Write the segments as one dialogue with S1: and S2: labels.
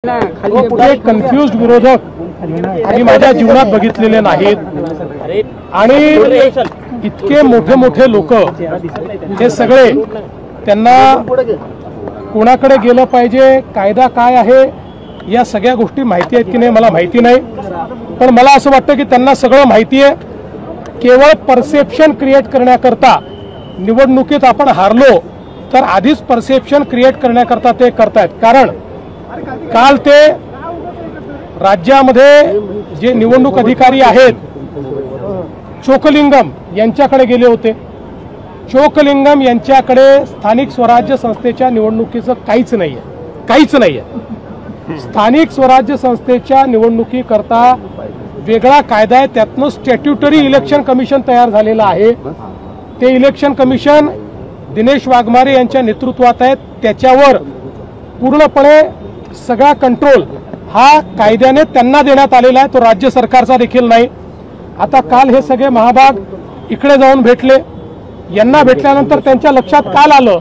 S1: Confused विरोधक मी माझ्या जीवनात बघितलेले नाहीत आणि इतके मोठे मोठे लोक हे सगळे त्यांना कोणाकडे गेलं पाहिजे, कायदा काय आहे, या सगळ्या गोष्टी माहिती आहेत की नाही मला माहिती नाही, पण मला असं वाटतं की त्यांना सगळं माहिती आहे। केवळ परसेप्शन क्रिएट करण्याकरता निवडणुकीत आपण हारलो तर आधीच परसेप्शन क्रिएट करण्याकरता ते करतायत। कारण काल ते राज्यामध्ये जे निवडणूक अधिकारी आहेत चोकलिंगम यांच्याकडे गेले होते। चोकलिंगम यांच्याकडे स्थानिक स्वराज्य संस्थेच्या निवडणुकीचं काहीच नाहीये। स्थानिक स्वराज्य संस्थेच्या निवडणुकीकरता वेगळा कायदा आहे, त्यातनं स्टॅट्युटरी इलेक्शन कमिशन तयार झालेलं आहे। ते इलेक्शन कमिशन दिनेश वाघमारे यांच्या नेतृत्वात आहे, त्याच्यावर पूर्णपणे सगळा कंट्रोल हा कायद्याने त्यांना देण्यात आलेला आहे, तो राज्य सरकारचा देखील नाही। आता काल हे सगळे महाभाग इकडे जाऊन भेटले, यांना भेटल्यानंतर त्यांच्या लक्षात काल आलं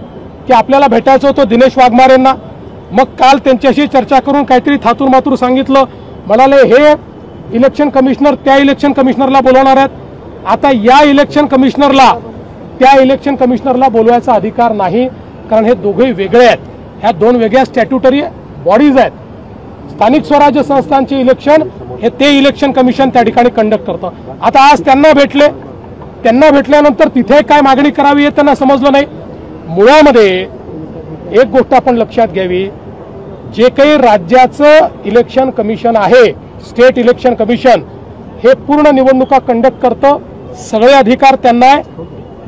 S1: की आपल्याला भेटायचं होतं दिनेश वाघमारेंना। मग काल त्यांच्याशी चर्चा करून काहीतरी थातूर मातूर सांगितलं, म्हणाले हे इलेक्शन कमिशनर त्या इलेक्शन कमिशनरला बोलवणार आहेत। आता या इलेक्शन कमिशनरला त्या इलेक्शन कमिशनरला बोलवायचा अधिकार नाही, कारण हे दोघे वेगळे आहेत, ह्या दोन वेगळ्या स्टॅट्युटरी बॉडीज आहेत। स्थानिक स्वराज्य संस्थांचे इलेक्शन हे ते इलेक्शन कमिशन त्या ठिकाणी कंडक्ट करतं। आता आज त्यांना भेटल्यानंतर तिथे काय मागणी करावी हे त्यांना समजलं नाही। मुळामध्ये एक गोष्ट आपण लक्षात घ्यावी, जे काही राज्याचं इलेक्शन कमिशन आहे, स्टेट इलेक्शन कमिशन हे पूर्ण निवडणुका कंडक्ट करतं, सगळे अधिकार त्यांना आहे।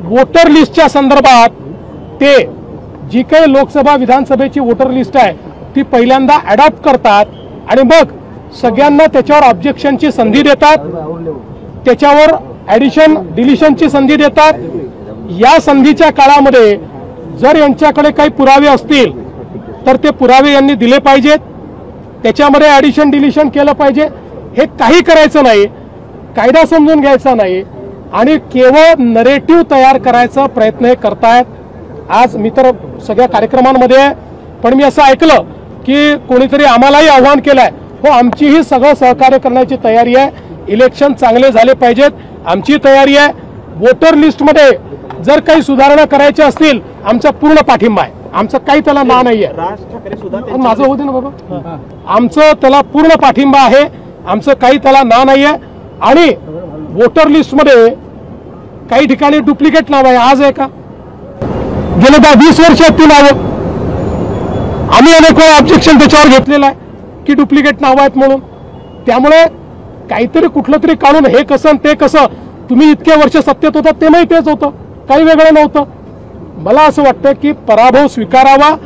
S1: वोटर लिस्टच्या संदर्भात ते जी काही लोकसभा विधानसभेची वोटर लिस्ट आहे ती पहिल्यांदा अडॉप्ट करतात आणि मग सगळ्यांना त्याच्यावर ऑब्जेक्शनची संधी देतात, त्याच्यावर ॲडिशन डिलिशनची संधी देतात। या संधीच्या काळामध्ये जर यांच्याकडे काही पुरावे असतील तर ते पुरावे यांनी दिले पाहिजेत, त्याच्यामध्ये ॲडिशन डिलिशन केलं पाहिजे। हे काही करायचं नाही, कायदा समजून घ्यायचा नाही आणि केवळ नरेटिव्ह तयार करायचा प्रयत्न हे करतायत। आज मी तर सगळ्या कार्यक्रमांमध्ये आहे, पण मी असं ऐकलं की कोणीतरी आम्हालाही आव्हान केलंय, हो आमचीही सगळं सहकार्य करण्याची तयारी आहे, इलेक्शन चांगले झाले पाहिजेत, आमची तयारी आहे। वोटर लिस्टमध्ये जर काही सुधारणा करायच्या असतील आमचा पूर्ण पाठिंबा आहे, आमचं काही त्याला ना नाहीये। माझं होते ना बाबा, आमचं त्याला पूर्ण पाठिंबा आहे, आमचं काही त्याला ना नाहीये। आणि वोटर लिस्टमध्ये काही ठिकाणी डुप्लिकेट नाव आहे, आज आहे का? गेल्या 20 वर्षात ती नावं आम्ही अनेक वेळा ऑब्जेक्शन त्याच्यावर घेतलेलं आहे की डुप्लिकेट नाव आहेत म्हणून। त्यामुळे काहीतरी कुठलं तरी काढून हे कसं ते कसं, तुम्ही इतके वर्ष सत्तेत होता ते नाही तेच होतं, काही वेगळं नव्हतं। मला असं वाटतं की पराभव स्वीकारावा,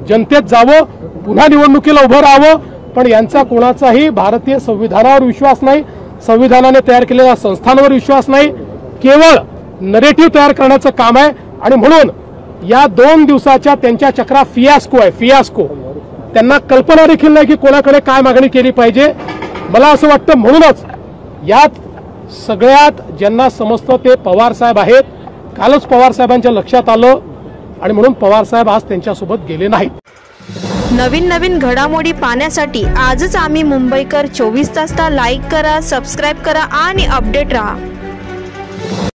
S1: जनतेत जावं, पुन्हा निवडणुकीला उभं राहावं, पण यांचा कोणाचाही भारतीय संविधानावर विश्वास नाही, संविधानाने तयार केलेल्या संस्थांवर विश्वास नाही, केवळ नरेटिव्ह तयार करण्याचं काम आहे। आणि म्हणून या 2 दिवसाच्या त्यांच्या चक्रा फियास्को आहे, फियास्को। त्यांना कल्पना देखील नाही की कोणाकडे काय मागणी केली पाहिजे। मला असं वाटतं म्हणूनच यात सगळ्यात ज्यांना समजतं ते पवार साहेब आहेत। कालच पवार साहेबांच्या लक्षात आलं आणि म्हणून पवार साहेब आज त्यांच्यासोबत गेले नाहीत।
S2: नवीन घडामोडी पाहण्यासाठी आजच आम्ही मुंबईकर 24 तासला लाईक करा, सबस्क्राईब करा आणि अपडेट रहा।